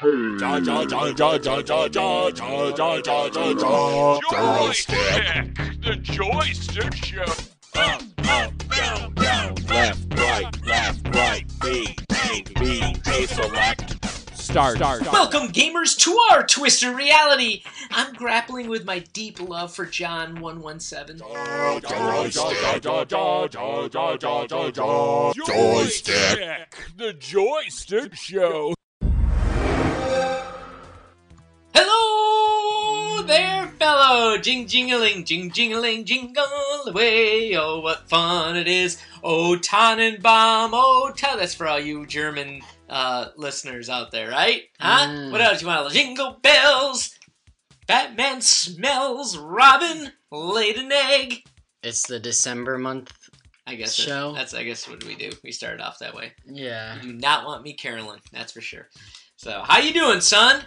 Joystick, the Joystick Show. Up, down, left, right, B, A, select. Start. Welcome, gamers, to our Twisted Reality. I'm grappling with my deep love for John 117. Joystick, the Joystick Show. Hello there, fellow. Jing-jingling, jing-jingling, jingle away. Oh, what fun it is. Oh, Tannenbaum, oh, that's for all you German listeners out there, right? Huh? What else you want? Jingle bells. Batman smells. Robin laid an egg. It's the December month show. That's what we do. We started off that way. Yeah. You do not want me caroling, that's for sure. So, how you doing, son?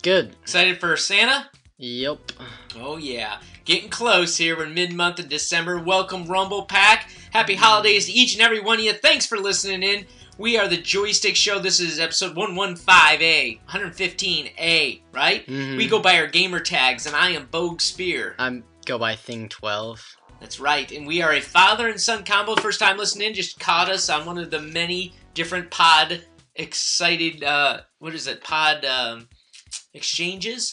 Good. Excited for Santa? Yep. Oh, yeah. Getting close here. We're mid-month in December. Welcome, Rumble Pack. Happy holidays to each and every one of you. Thanks for listening in. We are the Joystick Show. This is episode 115A, 115A, right? Mm-hmm. We go by our gamer tags, and I am Bogue Spear. I go by Thing 12. That's right, and we are a father and son combo. First time listening, just caught us on one of the many different pod exchanges.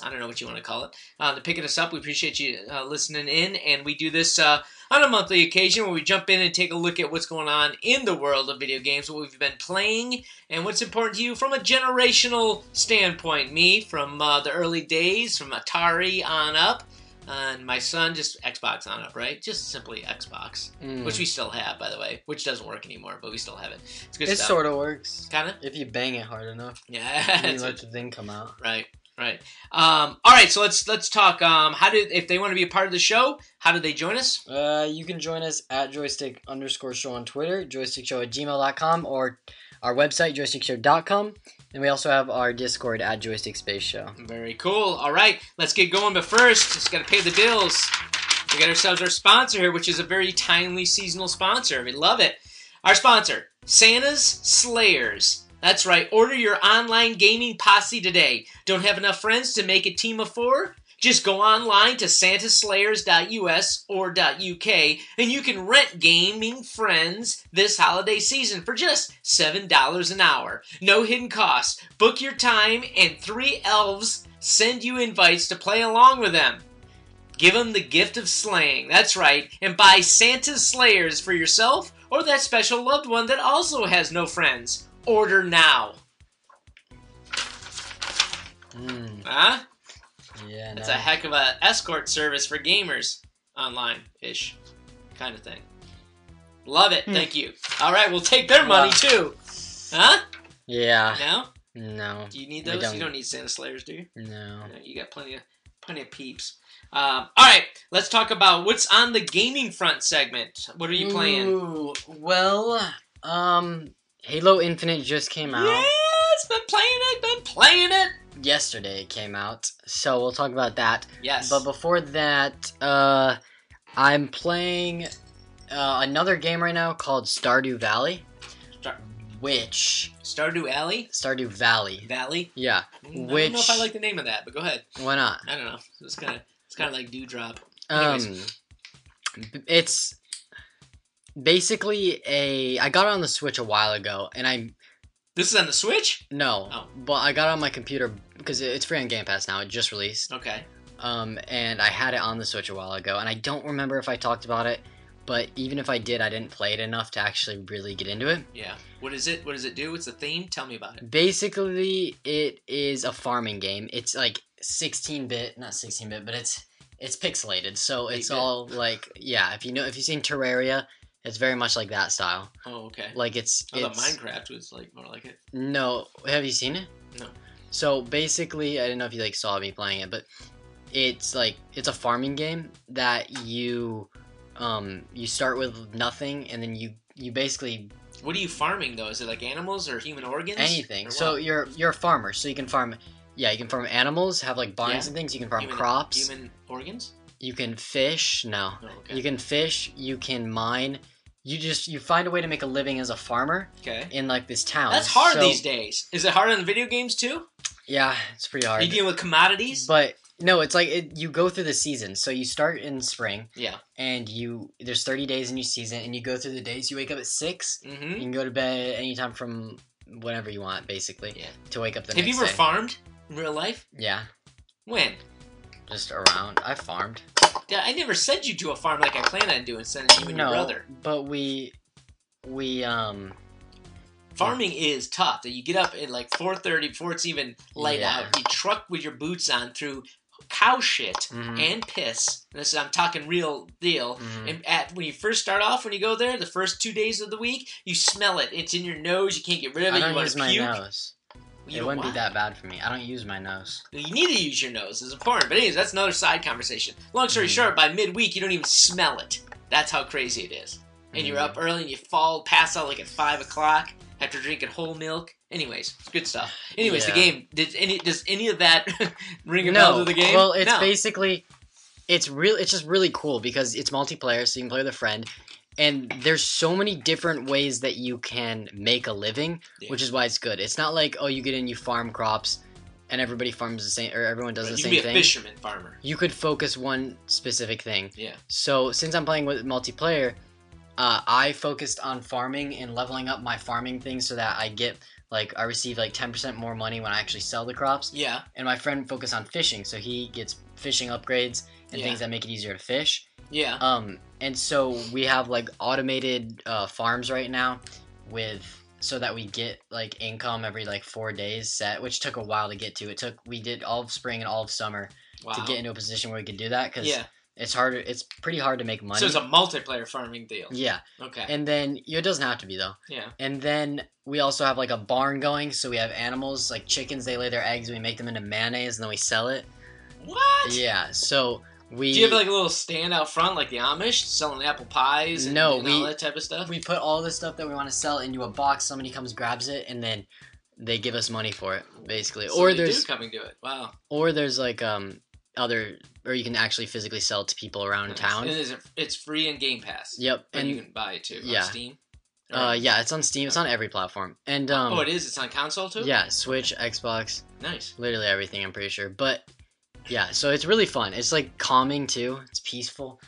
I don't know what you want to call it. They're picking us up. We appreciate you listening in, and we do this on a monthly occasion where we jump in and take a look at what's going on in the world of video games, what we've been playing, and what's important to you from a generational standpoint. Me, from the early days, from Atari on up, and my son, just Xbox on up, right? Just simply Xbox, which we still have, by the way, which doesn't work anymore, but we still have it. It's good stuff. It sort of works. Kind of? If you bang it hard enough. Yeah. You let the thing come out. Right. All right, so let's talk. If they want to be a part of the show, how do they join us? You can join us at joystick_show on Twitter, joystickshow@gmail.com, or our website, joystickshow.com. And we also have our Discord at JoystickSpaceShow. Very cool. All right, let's get going. But first, just got to pay the bills. We got ourselves our sponsor here, which is a very timely seasonal sponsor. We love it. Our sponsor, Santa's Slayers. That's right. Order your online gaming posse today. Don't have enough friends to make a team of 4? Just go online to santaslayers.us or .uk and you can rent gaming friends this holiday season for just $7 an hour. No hidden costs. Book your time and 3 elves send you invites to play along with them. Give them the gift of slaying. That's right. And buy Santa's Slayers for yourself or that special loved one that also has no friends. Order now. Huh? Yeah, That's a heck of a escort service for gamers. Online-ish kind of thing. Love it. Thank you. All right, we'll take their money too. Huh? Yeah. No? No. Do you need those? You don't need Santa Slayers, do you? No. You got plenty of peeps. All right, let's talk about what's on the gaming front segment. What are you playing? Ooh, well, Halo Infinite just came out. Yeah, it's been playing it. Yesterday it came out, so we'll talk about that. Yes. But before that, I'm playing another game right now called Stardew Valley. Stardew Alley? Stardew Valley. Valley? Yeah. I don't know if I like the name of that, but go ahead. Why not? I don't know. It's kind of like Dewdrop. It's basically I got it on the Switch a while ago, and This is on the Switch? No. Oh. But I got it on my computer because it's free on Game Pass now. It just released. Okay. And I had it on the Switch a while ago, and I don't remember if I talked about it, but even if I did, I didn't play it enough to actually really get into it. Yeah. What is it? What does it do? What's the theme? Tell me about it. Basically, it is a farming game. It's like 16-bit, not 16-bit, but it's pixelated, so it's 8-bit. all like, yeah, if you've seen Terraria, it's very much like that style. Oh, okay. Like it's Minecraft was like more like it. No, have you seen it? No. So basically, I don't know if you saw me playing it, but it's a farming game that you start with nothing, and then you basically. What are you farming though? Is it like animals or human organs? Anything. So you're a farmer, so you can farm. Yeah, you can farm animals, have like barns and things. You can farm crops. Human organs. You can fish. No. Oh, okay. You can fish. You can mine. You find a way to make a living as a farmer. Okay. In like this town. That's hard these days. Is it hard on video games too? Yeah, it's pretty hard. Are you dealing with commodities? But no, it's like you go through the season. So you start in spring. Yeah. And there's 30 days in your season, and you go through the days. You wake up at 6. Mm-hmm. You can go to bed anytime from whenever you want, basically. Yeah. To wake up the Have next you ever day. farmed in real life? Yeah. When? Just around. I farmed. Yeah, I never sent you to a farm like I planned on doing, sending you and your brother. But we Farming is tough. That you get up at like 4:30 before it's even light Yeah. out. You truck with your boots on through cow shit and piss. And this is, I'm talking real deal. And when you first start off, when you go there, the first 2 days of the week, you smell it. It's in your nose. You can't get rid of it. I You don't want use to my puke. nose. It wouldn't be that bad for me. I don't use my nose. You need to use your nose. It's important. But anyways, that's another side conversation. Long story short, by midweek, you don't even smell it. That's how crazy it is. And you're up early and you pass out like at 5 o'clock after drinking whole milk. Anyways, it's good stuff. Anyways, the game, does any of that ring a bell to the game? Well, it's basically, it's just really cool because it's multiplayer, so you can play with a friend. And there's so many different ways that you can make a living, which is why it's good. It's not like, oh, you get in, you farm crops, and everybody farms the same, or everyone does the same thing. You can be a fisherman farmer. You could focus one specific thing. Yeah. So since I'm playing with multiplayer, I focused on farming and leveling up my farming things so that I receive like 10% more money when I actually sell the crops. Yeah. And my friend focused on fishing, so he gets fishing upgrades and things that make it easier to fish. Yeah. And so we have like automated farms right now so that we get like income every like 4 days set, which took a while to get to. We did all of spring and all of summer to get into a position where we could do that because it's harder. It's pretty hard to make money. So it's a multiplayer farming deal. Yeah. Okay. And then it doesn't have to be though. Yeah. And then we also have like a barn going, so we have animals like chickens. They lay their eggs. We make them into mayonnaise, and then we sell it. What? Yeah. So do you have like a little stand out front like the Amish selling apple pies and all that type of stuff? We put all the stuff that we want to sell into a box. Somebody comes, grabs it, and then they give us money for it, basically. So or there's coming to it. Wow. Or there's like or you can actually physically sell it to people around town. And it's free in Game Pass. Yep. And you can buy it too on Steam. Yeah, it's on Steam. It's on every platform. And it is. It's on console too. Yeah, Switch, Xbox. Nice. Literally everything. I'm pretty sure, but. Yeah, so it's really fun. It's like calming too. It's peaceful.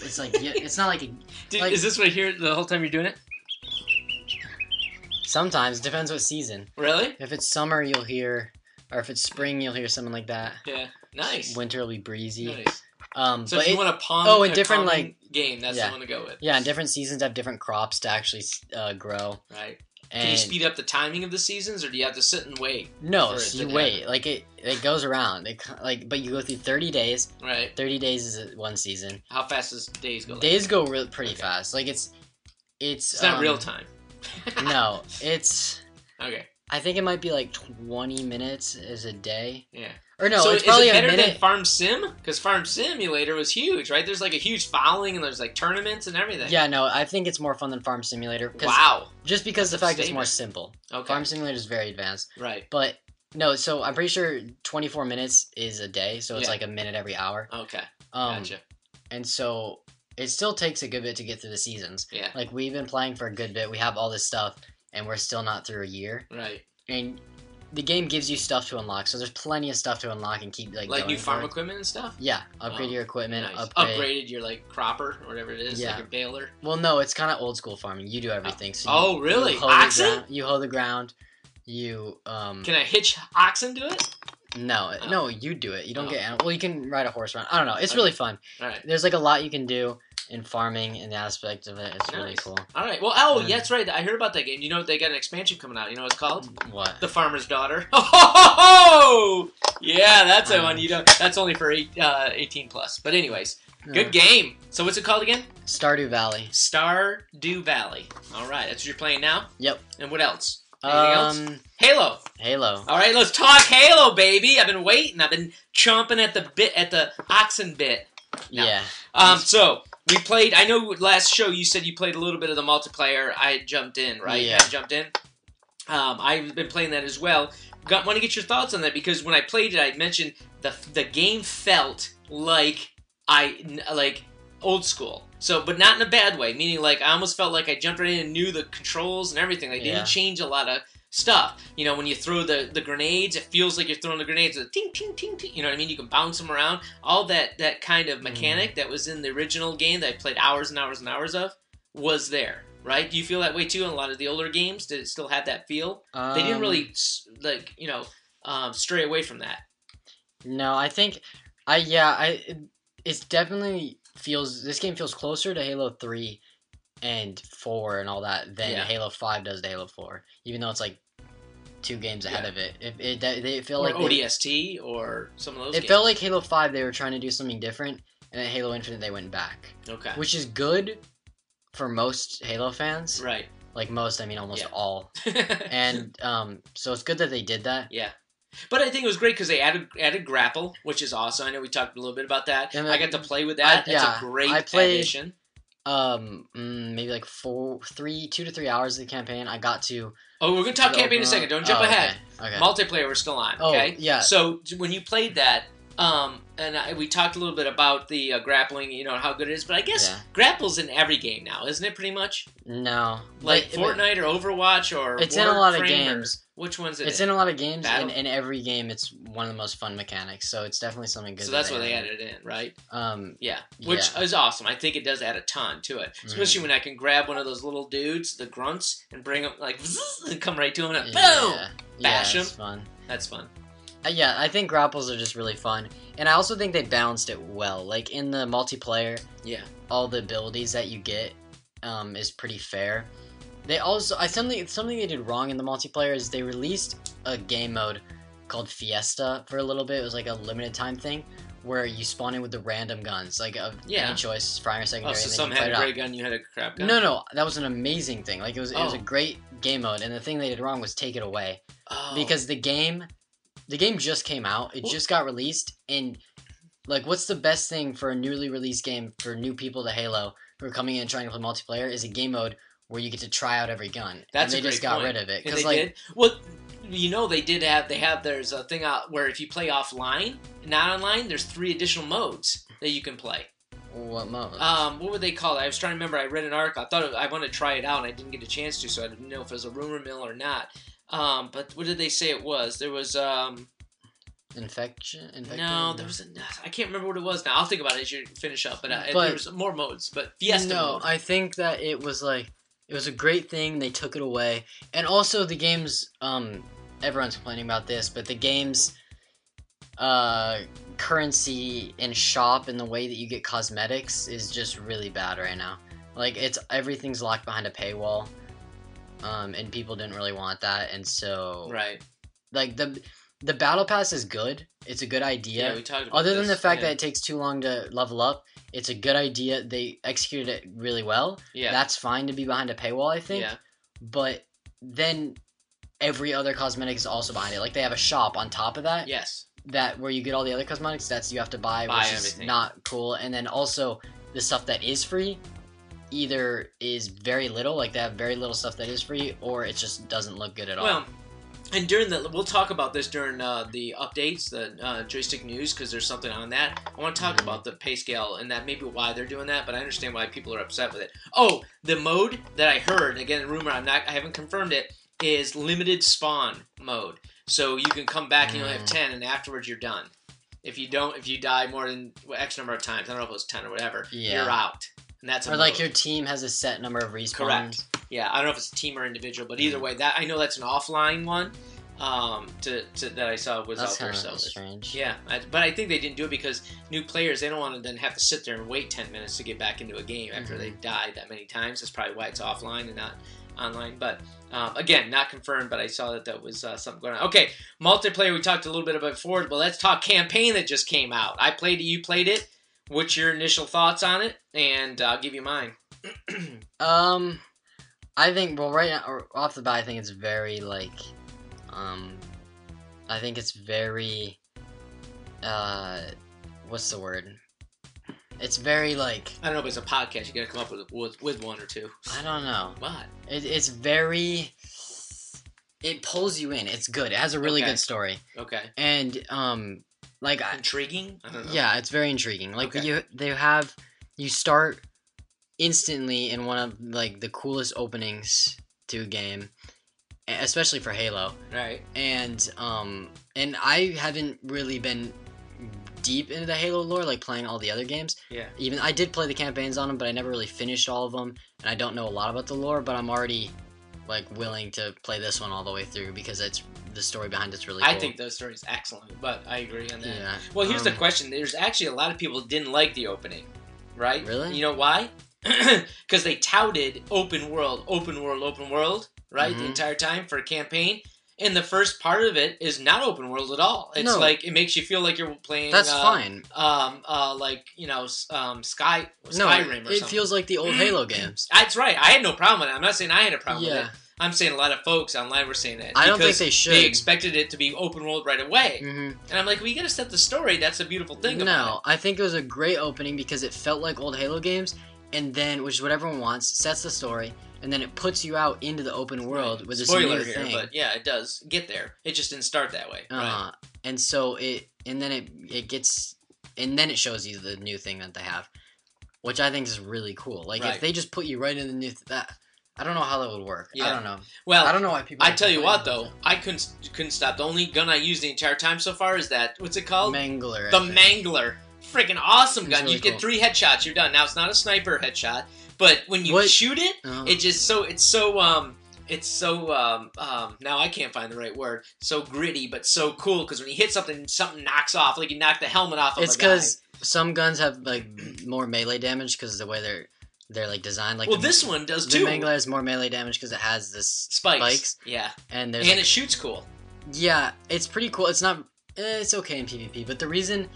It's like it's not like is this what I hear the whole time you're doing it? Sometimes depends what season. Really? If it's summer, you'll hear, or if it's spring, you'll hear something like that. Yeah, nice. Winter will be breezy. Nice. So but if you want a different like game, that's the one to go with. Yeah, and different seasons have different crops to actually grow. Right. Can you speed up the timing of the seasons, or do you have to sit and wait? No, so you wait. Like it goes around. But you go through 30 days. Right. 30 days is one season. How fast does days go? Days go pretty fast. Like it's not real time. No, it's okay. I think it might be like 20 minutes is a day. Yeah. Or no, so it's probably is it better a minute. than Farm Sim? Because Farm Simulator was huge, right? There's like a huge following and there's like tournaments and everything. Yeah, no, I think it's more fun than Farm Simulator. Wow. Just because the fact it's more simple. Okay. Farm Simulator is very advanced. Right. But no, so I'm pretty sure 24 minutes is a day, so it's like a minute every hour. Okay. Gotcha. And so it still takes a good bit to get through the seasons. Yeah. Like we've been playing for a good bit. We have all this stuff, and we're still not through a year. Right. And the game gives you stuff to unlock, so there's plenty of stuff to unlock and keep like new farm equipment and stuff. Yeah, upgrade your equipment. Nice. Upgraded your like cropper or whatever it is, like a baler. Well, no, it's kind of old school farming. You do everything. So really? Oxen? You hoe the ground. You Can I hitch oxen to it? No, no, you do it. You don't get. Well, you can ride a horse around. I don't know. It's really fun. All right. There's like a lot you can do in farming and the aspect of it. It's really cool. All right. Well, yeah, that's right. I heard about that game. You know, they got an expansion coming out. You know what it's called? What? The Farmer's Daughter. Oh, yeah, that's the one. You don't. That's only for 18 plus. But anyways, good game. So what's it called again? Stardew Valley. Stardew Valley. All right, that's what you're playing now. Yep. And what else? Anything else? Halo. All right, let's talk Halo, baby. I've been waiting. I've been chomping at the oxen bit. No. Yeah. So we played. I know last show you said you played a little bit of the multiplayer. I jumped in, right? Yeah. I jumped in. I've been playing that as well. Want to get your thoughts on that because when I played it, I mentioned the game felt like old school. So, but not in a bad way. Meaning, like I almost felt like I jumped right in and knew the controls and everything. Like they didn't change a lot of stuff. You know, when you throw the grenades, it feels like you're throwing the grenades. Ting, ting, ting, ting. You know what I mean? You can bounce them around. All that kind of mechanic that was in the original game that I played hours and hours and hours of was there. Right? Do you feel that way too in a lot of the older games? Did it still have that feel? They didn't really, like, you know, stray away from that. No, I think, it's definitely this game feels closer to Halo 3 and 4 and all that than Halo 5 does to Halo 4, even though it's like 2 games ahead of it. They feel like ODST or some of those games. It felt like Halo 5 they were trying to do something different, and then Halo Infinite they went back. Okay. Which is good for most Halo fans. Right. Like most, I mean almost all. And so it's good that they did that. Yeah. But I think it was great because they added grapple, which is awesome. I know we talked a little bit about that. And I got to play with that. That's a great addition. Maybe like 2 to 3 hours of the campaign. I got to. Oh, we're gonna talk campaign in a second. Don't jump ahead. Okay. Multiplayer, we're still on. Okay. Yeah. So when you played that, we talked a little bit about the grappling, you know, how good it is. But I guess grapple's in every game now, isn't it? Pretty much. No. Like Fortnite or Overwatch or. It's in a lot of games. Which one's it? It's in a lot of games, and in every game, it's one of the most fun mechanics. So it's definitely something good. So that's why they added it in, right? Yeah. Which is awesome. I think it does add a ton to it, especially when I can grab one of those little dudes, the grunts, and bring them like and come right to them and boom, bash them. Fun. That's fun. Yeah, I think grapples are just really fun, and I also think they balanced it well. Like in the multiplayer, all the abilities that you get is pretty fair. They also, something they did wrong in the multiplayer is they released a game mode called Fiesta for a little bit. It was like a limited time thing where you spawn in with the random guns, like any choice, primary, secondary. Oh, so some had a great gun, you had a crap gun? No, that was an amazing thing. Like it was a great game mode, and the thing they did wrong was take it away. Because the game just came out. It just got released, and like, what's the best thing for a newly released game for new people to Halo who are coming in and trying to play multiplayer is a game mode where you get to try out every gun. That's and they just got rid of it. And they did? Well, you know, there's a thing out where if you play offline, not online, there's 3 additional modes that you can play. What mode? What would they call it? I was trying to remember. I read an article. I wanted to try it out, and I didn't get a chance to, so I didn't know if it was a rumor mill or not. But what did they say it was? There was, Infection? No, there was I can't remember what it was now. I'll think about it as you finish up. But there was more modes, but Fiesta mode. I think that it was a great thing. They took it away. And also the game's, everyone's complaining about this, but the game's currency and shop and the way that you get cosmetics is just really bad right now. Like, everything's locked behind a paywall, and people didn't really want that, and so... Right. Like, the battle pass is good. It's a good idea. Yeah, we talked about Other than the fact that it takes too long to level up, it's a good idea. They executed it really well. Yeah. That's fine to be behind a paywall, I think. Yeah. But then every other cosmetic is also behind it. Like, they have a shop on top of that. Yes. That where you get all the other cosmetics, that's you have to buy which everything. Is not cool. And then also the stuff that is free either is very little, like they have very little stuff that is free, or it just doesn't look good at all. Well, and we'll talk about this during the updates, the joystick news, because there's something on that. I want to talk about the pay scale and that maybe why they're doing that, but I understand why people are upset with it. Oh, the mode that I heard, again, rumor, I haven't confirmed it, is limited spawn mode. So you can come back and you only have 10, and afterwards you're done. If you die more than X number of times, I don't know if it was 10 or whatever, you're out. And that's a or like your team has a set number of respawns. Correct. Yeah, I don't know if it's a team or individual, but either way, I know that's an offline one. That I saw was that's out there. So strange. Yeah, but I think they didn't do it because new players, they don't want to then have to sit there and wait 10 minutes to get back into a game after they've died that many times. That's probably why it's offline and not online. But again, not confirmed, but I saw that was something going on. Okay, multiplayer we talked a little bit about before, but let's talk campaign that just came out. I played it, you played it. What's your initial thoughts on it? And I'll give you mine. I think, well, right now, off the bat, I think it's very, like, I think it's very, what's the word? It's very, like... I don't know, but it's a podcast. You gotta come up with one or two. I don't know. What? It's very... It pulls you in. It's good. It has a really good story. Okay. And, like... Intriguing? I don't know. Yeah, it's very intriguing. Like, you start instantly in one of, like, the coolest openings to a game, especially for Halo. Right. And I haven't really been deep into the Halo lore, like playing all the other games. Yeah. Even I did play the campaigns on them, but I never really finished all of them, and I don't know a lot about the lore. But I'm already like willing to play this one all the way through because the story behind it's really cool. I think the story is excellent, but I agree on that. Yeah. Well, here's the question: there's actually a lot of people who didn't like the opening, right? Really? You know why? Because they touted open world, right, the entire time for a campaign. And the first part of it is not open world at all. It's like it makes you feel like you're playing. That's fine. Like Skyrim or something. It feels like the old Halo games. That's right. I had no problem with it. I'm not saying I had a problem with it. I'm saying a lot of folks online were saying that. I don't think they should. They expected it to be open world right away. And I'm like, well, you got to set the story. That's a beautiful thing about it. No, I think it was a great opening because it felt like old Halo games, and then, which is what everyone wants, sets the story. And then it puts you out into the open world with this Spoiler new here, thing. but yeah, it does get there. It just didn't start that way. Right? And so and then it shows you the new thing that they have, which I think is really cool. Like if they just put you right in the new that, I don't know how that would work. Yeah. I don't know. Well, I don't know why people. I tell you what though, I couldn't stop. The only gun I used the entire time so far is that what's it called? Mangler. The Mangler. Freaking awesome gun. Really You get 3 headshots, you're done. Now it's not a sniper headshot. But when you shoot it, now I can't find the right word. So gritty, but so cool. Because when you hit something knocks off. Like you knock the helmet off of a guy. It's because some guns have like more melee damage because of the way they're like designed. Like this one does too. The Mangler has more melee damage because it has this spikes. Yeah, and it shoots cool. Yeah, it's pretty cool. It's not. It's okay in PvP, but the reason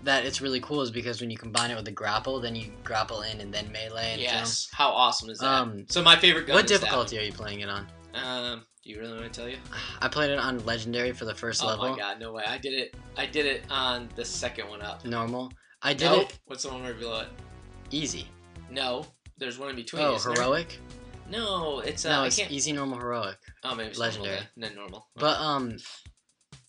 that it's really cool is because when you combine it with the grapple, then you grapple in and then melee. And yes, how awesome is that? So my favorite gun. What difficulty are you playing it on? Do you really want to tell you? I played it on Legendary for the first level. Oh my god, no way! I did it on the second one up. Normal. I did it. What's the one right below it? Easy. No, there's one in between. Oh, heroic. No, it's no, it's easy, normal, heroic. Oh, maybe it's Legendary. Normal, then normal. But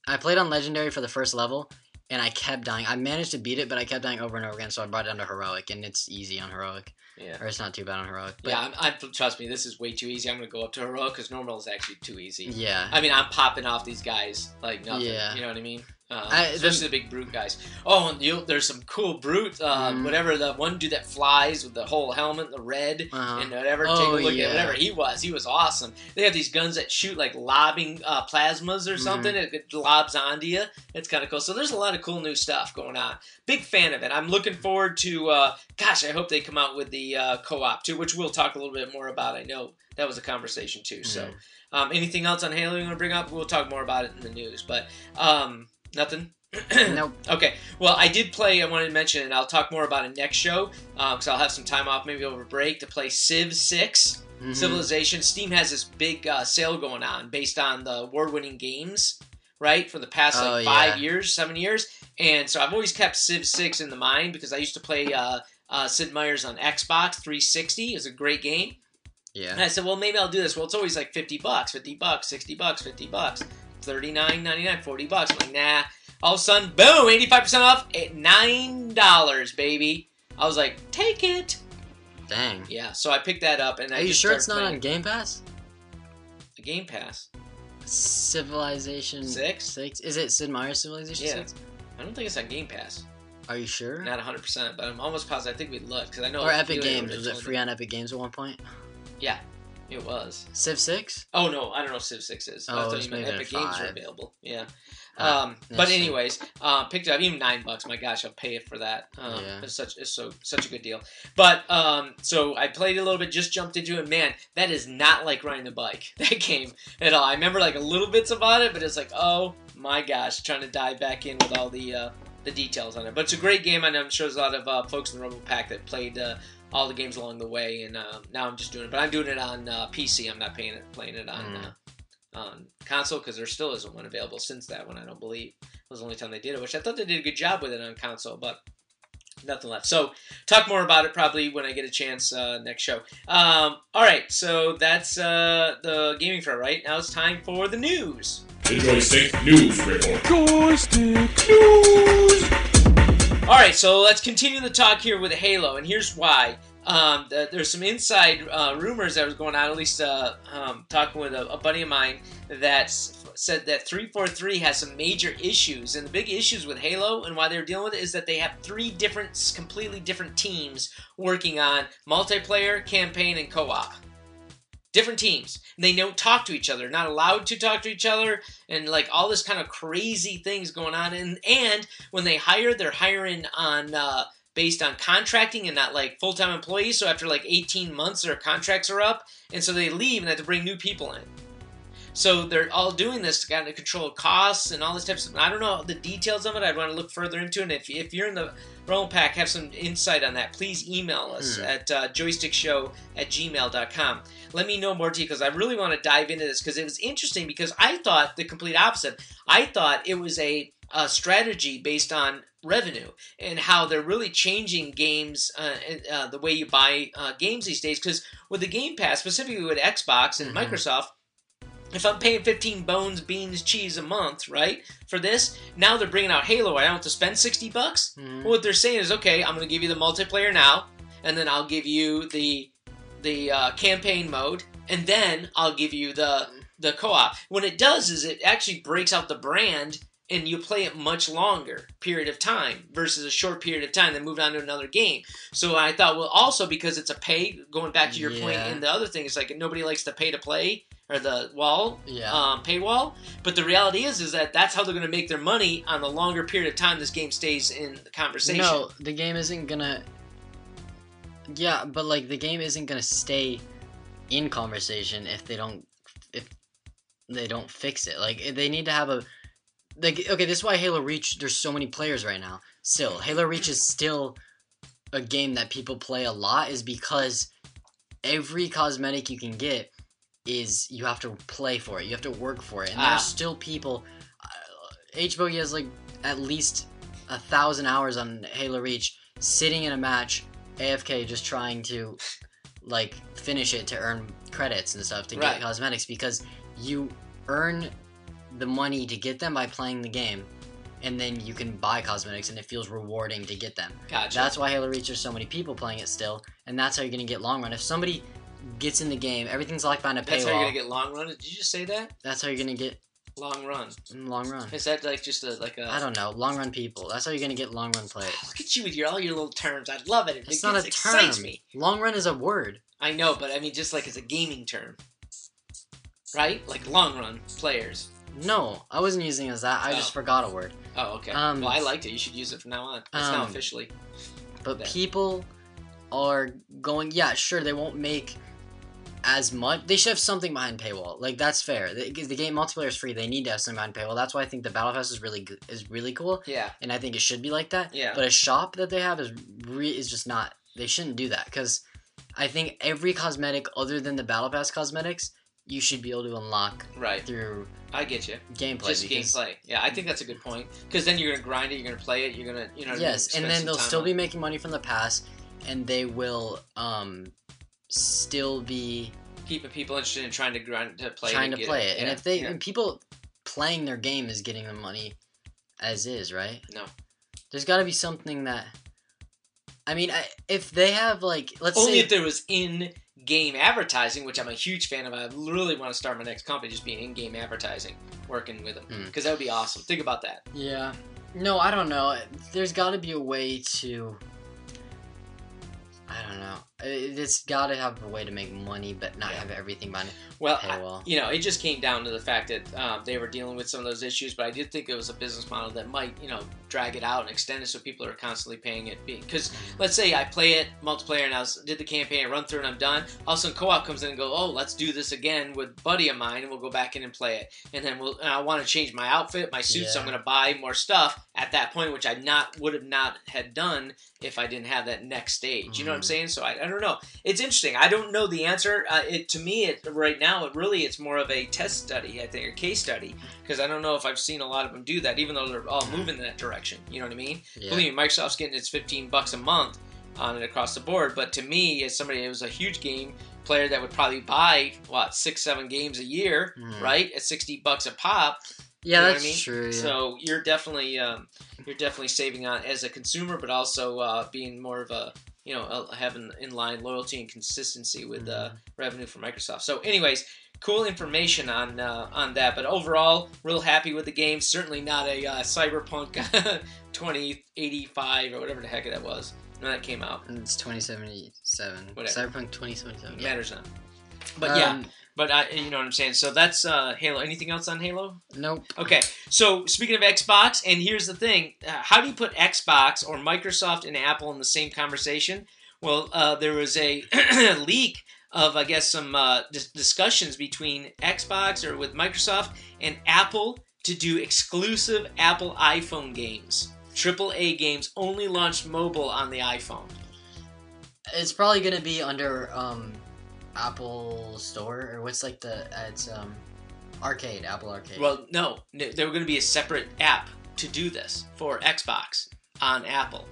I played on Legendary for the first level. And I kept dying. I managed to beat it, but I kept dying over and over again, so I brought it down to heroic, and it's easy on heroic. Yeah. Or it's not too bad on heroic. But yeah, trust me, this is way too easy. I'm going to go up to heroic, because normal is actually too easy. Yeah. I mean, I'm popping off these guys like nothing. Yeah. You know what I mean? Especially the big brute guys. Oh, and there's some cool brute, whatever, the one dude that flies with the whole helmet, the red, and whatever, take a look at whatever he was awesome. They have these guns that shoot like lobbing plasmas or something, it lobs onto you. It's kind of cool. So there's a lot of cool new stuff going on. Big fan of it. I'm looking forward to, gosh, I hope they come out with the co-op too, which we'll talk a little bit more about. I know that was a conversation too. So anything else on Halo you want to bring up? We'll talk more about it in the news, but nothing? Nope. Okay. Well, I did play, I wanted to mention, and I'll talk more about it next show, because I'll have some time off maybe over break to play Civ 6, Civilization. Steam has this big sale going on based on the award-winning games, right, for the past 5 years, 7 years. And so I've always kept Civ 6 in the mind because I used to play Sid Meier's on Xbox 360. It was a great game. Yeah. And I said, well, maybe I'll do this. Well, it's always like $50, $50, $60, $50. $39.99, $40. I'm like, nah. All of a sudden, boom, 85% off at $9, baby. I was like, take it. Dang. Yeah, so I picked that up, and Are you sure it's not on Game Pass? The Game Pass. Civilization 6? Is it Sid Meier's Civilization 6? I don't think it's on Game Pass. Are you sure? Not 100%, but I'm almost positive. I think we looked, because I know. Or Epic Games. Was it free on Epic Games at one point? Yeah. It was. Civ 6? Oh, no. I don't know if Civ 6 is. Oh, I thought you meant Epic Games were available. Yeah. But anyways, picked it up. Even $9. My gosh, I'll pay it for that. It's such a good deal. But, so I played it a little bit, just jumped into it. Man, that is not like riding a bike. That game at all. I remember like a little bits about it, but it's like, oh my gosh, trying to dive back in with all the details on it. But it's a great game, and I'm sure there's a lot of folks in the Rumble Pack that played all the games along the way, and now I'm just doing it. But I'm doing it on PC. I'm not playing it on console, because there still isn't one available since that one, I don't believe. It was the only time they did it, which I thought they did a good job with it on console, but nothing left. So, talk more about it probably when I get a chance next show. Alright, so that's the gaming fair, right? Now it's time for the news. The Joystick News Report. Joystick News! Alright, so let's continue the talk here with Halo, and here's why. There's some inside rumors that was going on, at least talking with a buddy of mine that said that 343 has some major issues. And the big issues with Halo and why they're dealing with it is that they have 3 completely different teams working on multiplayer, campaign, and co-op. Different teams. And they don't talk to each other. Not allowed to talk to each other. And like all this kind of crazy things going on. And when they hire, they're hiring on based on contracting and not like full-time employees. So after like 18 months, their contracts are up. And so they leave and have to bring new people in. So they're all doing this to kind of control costs and all this type of stuff. I don't know the details of it. I'd want to look further into it. And if you're in the Realm Pack, have some insight on that, please email us at joystickshow@gmail.com. Let me know more details. I really want to dive into this because it was interesting because I thought the complete opposite. I thought it was a strategy based on revenue and how they're really changing games, the way you buy games these days. Because with the Game Pass, specifically with Xbox and Microsoft, if I'm paying 15 bones, beans, cheese a month, right, for this, now they're bringing out Halo. I don't have to spend $60. Well, what they're saying is, okay, I'm going to give you the multiplayer now, and then I'll give you the campaign mode, and then I'll give you the co-op. What it does is it actually breaks out the brand, and you play it much longer period of time versus a short period of time, then move on to another game. So I thought, well, also because it's a pay, going back to your point, and the other thing is like nobody likes to pay to play, or the paywall. But the reality is that that's how they're going to make their money on the longer period of time this game stays in the conversation. No, the game isn't gonna. Yeah, but like the game isn't gonna stay in conversation if they don't fix it. Like they need to have a. Like, okay, this is why Halo Reach, there's so many players right now. Still, Halo Reach is still a game that people play a lot, is because every cosmetic you can get is you have to play for it. You have to work for it. And there's still people. H-Bogey has like at least 1,000 hours on Halo Reach, sitting in a match, AFK, just trying to like finish it to earn credits and stuff to get cosmetics, because you earn the money to get them by playing the game, and then you can buy cosmetics, and it feels rewarding to get them. Gotcha. That's why Halo Reach, there's so many people playing it still, and that's how you're going to get long run. If somebody gets in the game, everything's locked behind a paywall. That's how you're going to get long run? Did you just say that? That's how you're going to get long run. Long run. Is that like just a... I don't know. Long run people. That's how you're going to get long run players. Look at you with all your little terms. I love it. It's not a term. Excites me. Long run is a word. I know, but I mean just like it's a gaming term. Right? Like long run players. No, I wasn't using it as that. I just forgot a word. Oh, okay. Well, I liked it. You should use it from now on. It's now officially. But people are going... Yeah, sure, they won't make as much. They should have something behind paywall. Like, that's fair. The game multiplayer is free. They need to have something behind paywall. That's why I think the Battle Pass is really good, is really cool. Yeah. And I think it should be like that. Yeah. But a shop that they have is just not... They shouldn't do that, because I think every cosmetic other than the Battle Pass cosmetics, you should be able to unlock through... I get you. Gameplay. Just gameplay. Yeah, I think that's a good point. Because then you're going to grind it, you're going to play it, you're going to, you know... Yes, and then they'll still be making money from the pass, and they will still be... Keeping people interested in trying to grind, to play it. Yeah, and if they... And people playing their game is getting the money as is, right? No. There's got to be something that... I mean, if they have, like... Let's say... Only if there was in-game advertising, which I'm a huge fan of. I really want to start my next company just being in-game advertising, working with them. Because that would be awesome. Think about that. Yeah. No, I don't know. There's got to be a way to... I don't know. It's got to have a way to make money, but not have everything behind it. Well, it just came down to the fact that they were dealing with some of those issues, but I did think it was a business model that might, drag it out and extend it so people are constantly paying it. Because let's say I play it, multiplayer, and I did the campaign, I run through, and I'm done. All of a sudden, co-op comes in and go, oh, let's do this again with a buddy of mine, and we'll go back in and play it. And then I want to change my outfit, my suit, so I'm going to buy more stuff at that point, which I would have not had done if I didn't have that next stage. You know what I'm saying? So I don't know. It's interesting. I don't know the answer. To me, right now, it's more of a test study, I think, a case study, because I don't know if I've seen a lot of them do that, even though they're all moving in that direction. You know what I mean? Yeah. Believe me, Microsoft's getting its $15 a month on it across the board, but to me, as somebody who was a huge game player that would probably buy, 6-7 games a year, right, at $60 a pop. Yeah, you know that's what I mean? true. Yeah. So you're definitely saving on as a consumer, but also being more of a having in-line loyalty and consistency with revenue for Microsoft. So anyways, cool information on that. But overall, real happy with the game. Certainly not a Cyberpunk 2085 or whatever the heck that was when that came out. It's 2077. Whatever. Cyberpunk 2077. Yeah. Matters not. But yeah. But you know what I'm saying. So that's Halo. Anything else on Halo? Nope. Okay. So speaking of Xbox, and here's the thing: how do you put Xbox or Microsoft and Apple in the same conversation? Well, there was a leak of, I guess, some discussions between Xbox or with Microsoft and Apple to do exclusive Apple iPhone games, AAA games, only launched mobile on the iPhone. It's probably gonna be under Apple Store, or what's like it's Arcade, Apple Arcade. Well, no, there were going to be a separate app to do this for Xbox on Apple.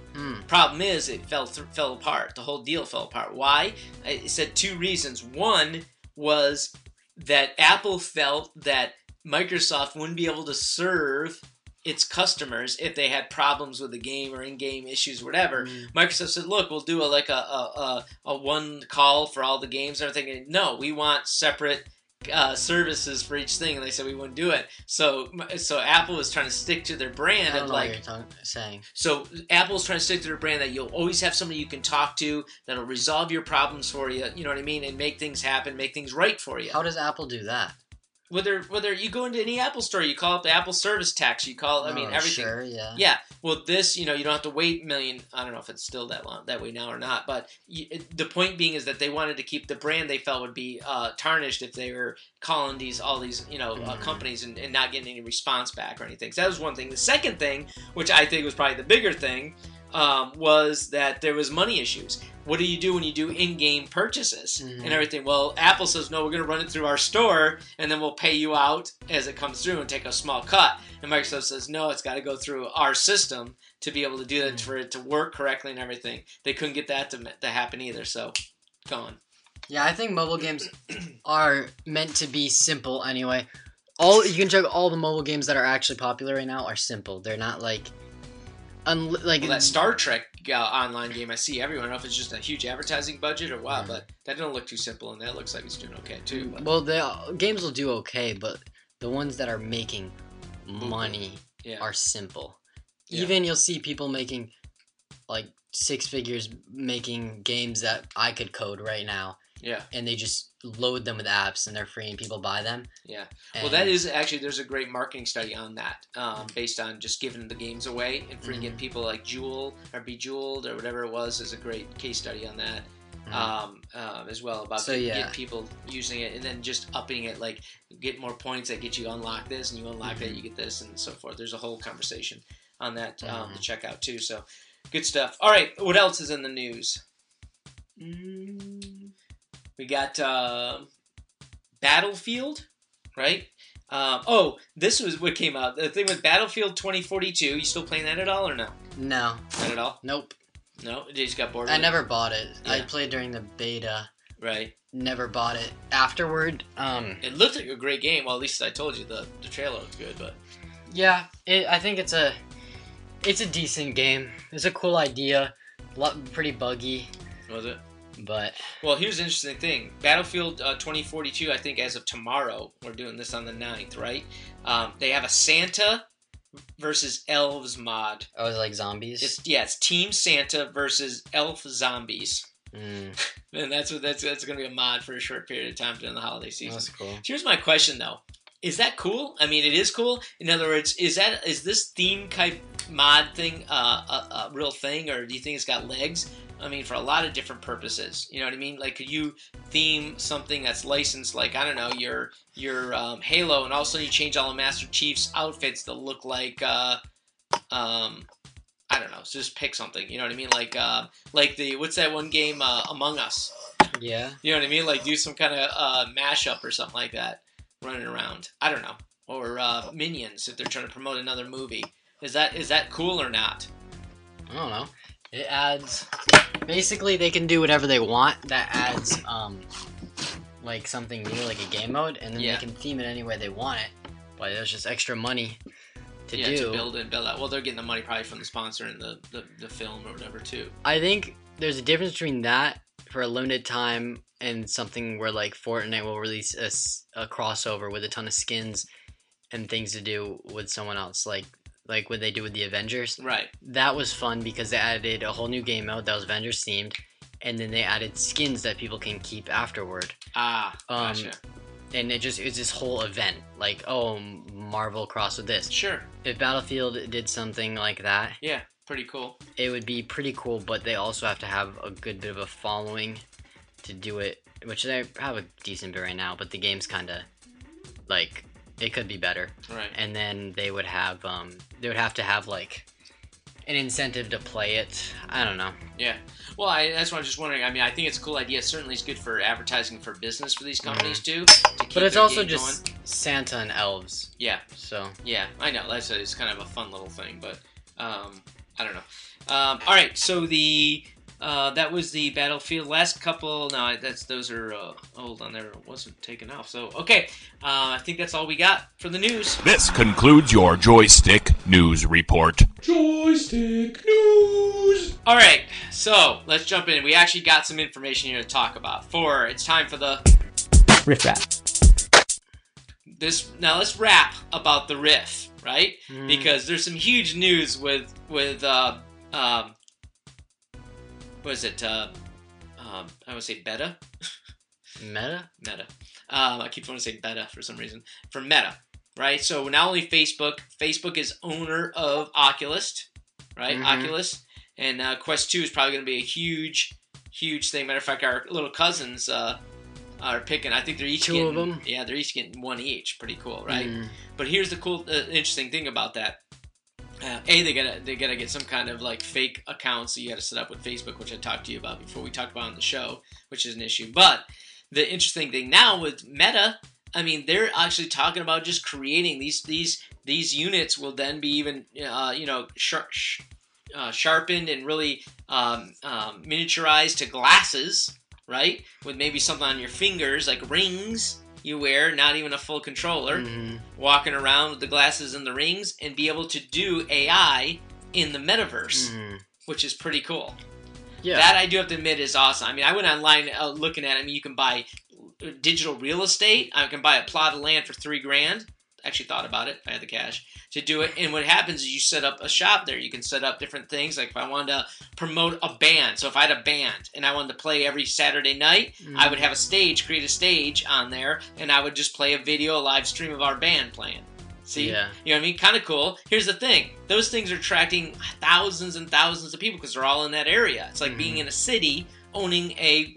Problem is, it fell apart. The whole deal fell apart. Why? It said two reasons. One was that Apple felt that Microsoft wouldn't be able to serve its customers if they had problems with the game or in-game issues, whatever. Microsoft said, "Look, we'll do a one call for all the games and everything." And no, we want separate services for each thing, and they said we wouldn't do it. So Apple was trying to stick to their brand. I don't know what you're saying. So Apple's trying to stick to their brand that you'll always have somebody you can talk to that'll resolve your problems for you. You know what I mean, and make things happen, make things right for you. How does Apple do that? Whether you go into any Apple store, you call up the Apple service tax, you call everything. Sure, yeah. Yeah. Well, this, you don't have to wait million. I don't know if it's still that way now or not. But the point being is that they wanted to keep the brand they felt would be tarnished if they were calling all these companies and not getting any response back or anything. So that was one thing. The second thing, which I think was probably the bigger thing, was that there was money issues. What do you do when you do in-game purchases and everything? Well, Apple says, no, we're going to run it through our store, and then we'll pay you out as it comes through and take a small cut. And Microsoft says, no, it's got to go through our system to be able to do that, for it to work correctly and everything. They couldn't get that to happen either, so gone. Yeah, I think mobile games are meant to be simple anyway. You can check all the mobile games that are actually popular right now are simple. They're not like that Star Trek online game I see everywhere. I don't know if it's just a huge advertising budget or what, but that doesn't look too simple, and that looks like it's doing okay too. But. Well, the games will do okay, but the ones that are making money are simple. Yeah. Even you'll see people making like 6 figures making games that I could code right now. Yeah. And they just load them with apps and they're free and people buy them. Yeah. Well, that is actually, there's a great marketing study on that, based on just giving the games away and free getting people like Jewel or Bejeweled or whatever it was. Is a great case study on that as well, about get people using it and then just upping it, like get more points that get you unlock this and you unlock that, you get this and so forth. There's a whole conversation on that to check out too. So good stuff. All right. What else is in the news? We got Battlefield, right? This was what came out. The thing with Battlefield 2042. You still playing that at all or no? No. Not at all? Nope. No? You just got bored I with never bought it. Yeah. I played during the beta. Right. Never bought it afterward. It looked like a great game. Well, at least I told you the trailer looked good, but... Yeah, I think it's a decent game. It's a cool idea. Pretty buggy. Was it? But well, here's the interesting thing. Battlefield 2042, I think as of tomorrow, we're doing this on the 9th, right? They have a Santa versus Elves mod. Oh, it's like zombies? It's Team Santa versus Elf Zombies. And that's going to be a mod for a short period of time during the holiday season. That's cool. Here's my question, though. Is that cool? I mean, it is cool. In other words, is this theme type mod thing a real thing, or do you think it's got legs? I mean, for a lot of different purposes. You know what I mean? Like, could you theme something that's licensed, like, I don't know, your Halo, and all of a sudden you change all the Master Chief's outfits to look like, I don't know, so just pick something. You know what I mean? Like the, what's that one game, Among Us? Yeah. You know what I mean? Like, do some kind of mashup or something like that, running around. I don't know. Or Minions, if they're trying to promote another movie. Is that cool or not? I don't know. It adds... Basically, they can do whatever they want. That adds, like, something new, like a game mode, and then they can theme it any way they want it. But there's just extra money to do. To build out. Well, they're getting the money probably from the sponsor and the film or whatever, too. I think there's a difference between that for a limited time and something where like Fortnite will release a crossover with a ton of skins and things to do with someone else, like what they do with the Avengers. Right. That was fun because they added a whole new game mode that was Avengers themed, and then they added skins that people can keep afterward. Gotcha. And it's this whole event, like, oh, Marvel cross with this. Sure. If Battlefield did something like that, yeah, pretty cool. It would be pretty cool, but they also have to have a good bit of a following to do it, which they have a decent bit right now, but the game's kind of, like, it could be better. Right. And then they would have to have, like, an incentive to play it. I don't know. Yeah. Well, that's what I was just wondering. I mean, I think it's a cool idea. Certainly it's good for advertising for business for these companies, too. But it's also just going. Santa and elves. Yeah. So. Yeah, I know. It's kind of a fun little thing, but I don't know. All right, so that was the Battlefield. Last couple, no, those are old on there. It wasn't taken off. So, okay, I think that's all we got for the news. This concludes your Joystick News Report. Joystick News! All right, so let's jump in. We actually got some information here to talk about. It's time for the Riff Rap. Now let's rap about the riff, right? Because there's some huge news with what is it? I want to say Beta. Meta. I keep wanting to say Beta for some reason. For Meta, right? So not only Facebook is owner of Oculus, right? Oculus, and Quest 2 is probably going to be a huge thing. Matter of fact, our little cousins are picking. I think they're each two of them. Yeah, they're each getting one each. Pretty cool, right? But here's the cool, interesting thing about that. They gotta get some kind of like fake accounts that you gotta set up with Facebook, which I talked to you about before. We talked about on the show, which is an issue. But the interesting thing now with Meta, I mean, they're actually talking about just creating these units will then be even sharpened and really miniaturized to glasses, right? With maybe something on your fingers like rings. You wear, not even a full controller, walking around with the glasses and the rings, and be able to do AI in the metaverse, which is pretty cool. Yeah, that I do have to admit is awesome. I mean, I went online looking at it. I mean, you can buy digital real estate. I can buy a plot of land for $3,000. Actually thought about it. I had the cash to do it. And what happens is you set up a shop there. You can set up different things. Like if I wanted to promote a band. So if I had a band and I wanted to play every Saturday night, I would have create a stage on there, and I would just play a video, a live stream of our band playing. See? Yeah. You know what I mean? Kind of cool. Here's the thing. Those things are attracting thousands and thousands of people because they're all in that area. It's like being in a city owning a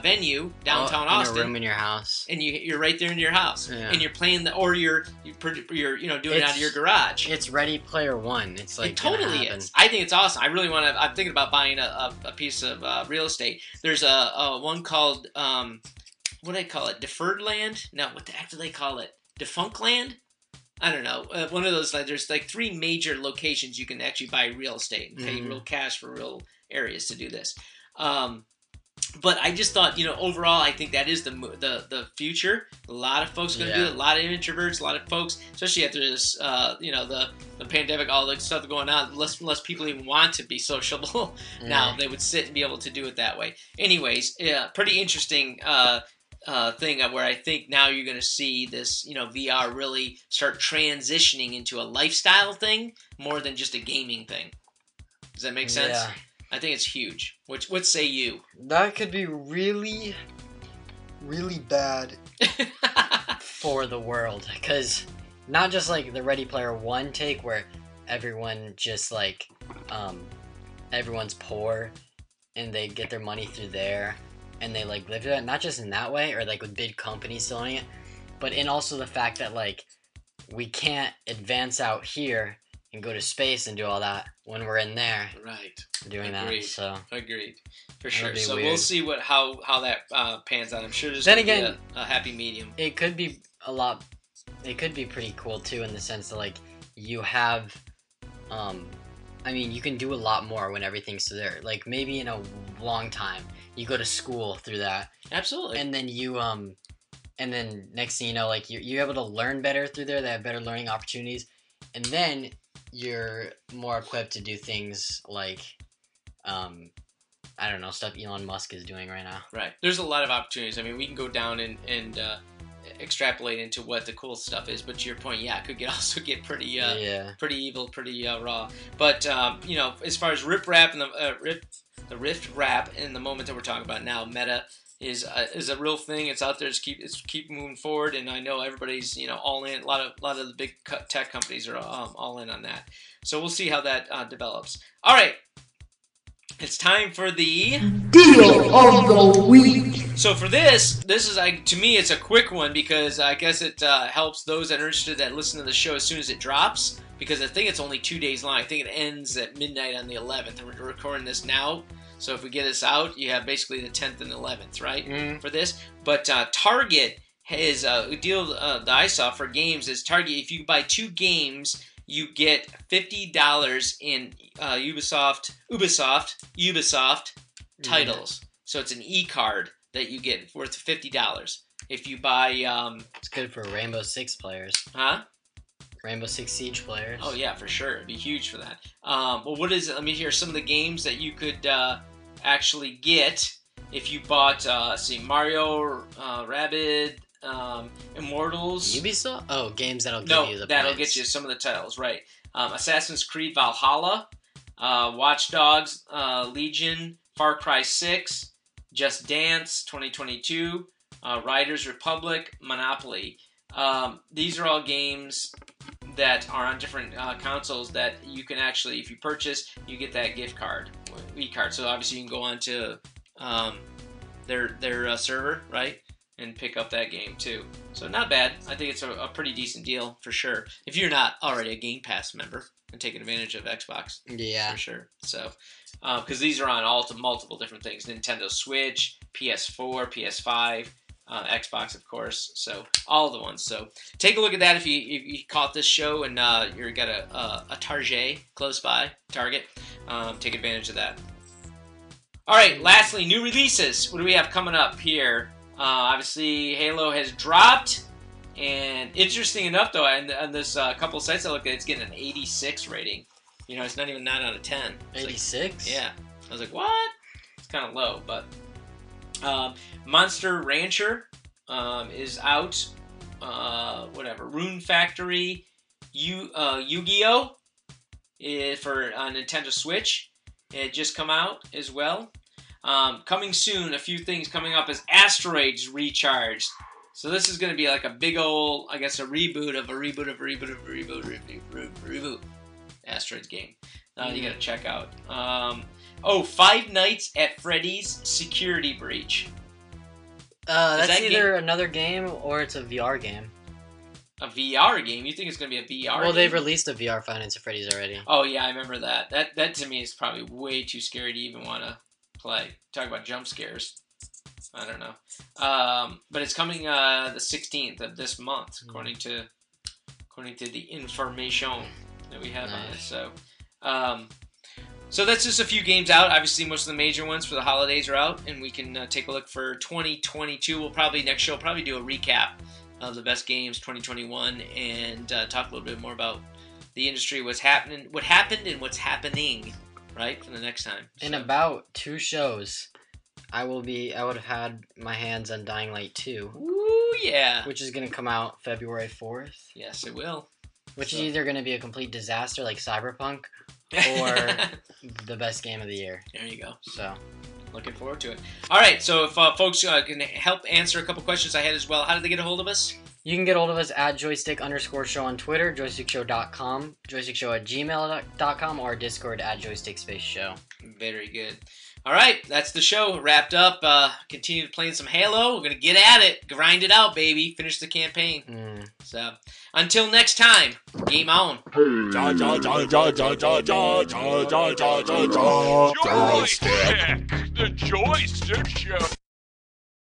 venue downtown Austin, a room in your house, and you're right there in your house, and you're playing you're doing it out of your garage. It's Ready Player One. It's like it totally is. I think it's awesome. I really want to. I'm thinking about buying a piece of real estate. There's a one called what do they call it? Deferred land? No, what the heck do they call it? Defunct land? I don't know. One of those. There's like 3 major locations you can actually buy real estate and pay real cash for real areas to do this. But I just thought, overall, I think that is the future. A lot of folks are going to do it. A lot of introverts, a lot of folks, especially after this, the pandemic, all the stuff going on. Less people even want to be sociable now. They would sit and be able to do it that way. Anyways, pretty interesting thing where I think now you're going to see this, VR really start transitioning into a lifestyle thing more than just a gaming thing. Does that make sense? Yeah. I think it's huge. What say you? That could be really, really bad for the world. Because not just like the Ready Player One take where everyone just like, everyone's poor and they get their money through there and they like live through that. Not just in that way or like with big companies still owning it, but in also the fact that like we can't advance out here and go to space and do all that when we're in there. Right. Doing Agreed. that. So Agreed. For sure. So weird. we'll see how that pans out. I'm sure there's then going to again, be a happy medium. It could be a lot. It could be pretty cool too in the sense that like you have, I mean you can do a lot more when everything's there. Like maybe in a long time you go to school through that. Absolutely. And then you and then next thing you know like you're able to learn better through there. They have better learning opportunities, and then you're more equipped to do things like I don't know, stuff Elon Musk is doing right now. Right. There's a lot of opportunities. I mean, we can go down and extrapolate into what the cool stuff is, but to your point, yeah, it could also get pretty pretty evil, pretty raw. But you know, as far as Rift Rap and the Rift Rap in the moment that we're talking about now, meta is a real thing. It's out there. It's keep moving forward, and I know everybody's all in. A lot of the big tech companies are all in on that. So we'll see how that develops. All right. It's time for the Deal of the week. So for this is to me it's a quick one because I guess it helps those that are interested that listen to the show as soon as it drops, because I think it's only 2 days long. I think it ends at midnight on the 11th, and we're recording this now. So if we get this out, you have basically the 10th and 11th, right, for this. But Target has a deal that I saw for games is Target. If you buy 2 games, you get $50 in Ubisoft titles. So it's an e-card that you get worth $50. If you buy... it's good for Rainbow Six players. Huh? Rainbow Six Siege players. Oh, yeah, for sure. It'd be huge for that. Well, what is it? Let me hear some of the games that you could actually get if you bought, Mario, Rabbids, Immortals. Ubisoft? Oh, games that'll give you the that'll points. get you some of the titles, right. Assassin's Creed Valhalla, Watch Dogs, Legion, Far Cry 6, Just Dance 2022, Riders Republic, Monopoly. These are all games that are on different consoles that you can actually, if you purchase, you get that gift card, e-card. So obviously you can go on to their server, right, and pick up that game too. So not bad. I think it's a pretty decent deal for sure. If you're not already a Game Pass member and taking advantage of Xbox, yeah, for sure. So because these are on multiple different things: Nintendo Switch, PS4, PS5. Xbox, of course, so all the ones. So take a look at that if you caught this show and you've got a Target close by, Target. Take advantage of that. All right, lastly, new releases. What do we have coming up here? Obviously, Halo has dropped, and interesting enough, though, on this couple of sites I looked at, it's getting an 86 rating. It's not even 9 out of 10. 86? Yeah. I was like, what? It's kind of low, but... Monster Rancher is out. Rune Factory, Yu-Gi-Oh! For Nintendo Switch. It just come out as well. Coming soon, a few things coming up is Asteroids Recharged. So this is going to be like a big old, I guess, a reboot of a reboot. Asteroids game. You got to check out. Five Nights at Freddy's Security Breach. That's either another game or it's a VR game. A VR game? You think it's going to be a VR game? Well, they've released a VR Five Nights at Freddy's already. Oh, yeah, I remember that. That to me is probably way too scary to even want to play. Talk about jump scares. I don't know. But it's coming the 16th of this month, according to the information that we have on it. So... So that's just a few games out. Obviously, most of the major ones for the holidays are out, and we can take a look for 2022. Next show, we'll do a recap of the best games 2021 and talk a little bit more about the industry, what happened, and what's happening, right, for the next time. In about 2 shows, I would have had my hands on Dying Light 2. Ooh, yeah. Which is going to come out February 4th. Yes, it will. Which is either going to be a complete disaster like Cyberpunk, or the best game of the year. There you go. So, looking forward to it. All right, so if folks can help answer a couple questions I had as well, how did they get a hold of us? You can get a hold of us at joystick_show on Twitter, joystickshow.com, joystickshow@gmail.com, or Discord at joystick_show. Very good. All right, that's the show wrapped up. Continue playing some Halo. We're going to get at it. Grind it out, baby. Finish the campaign. So, until next time, game on. Joystick, the Joystick Show.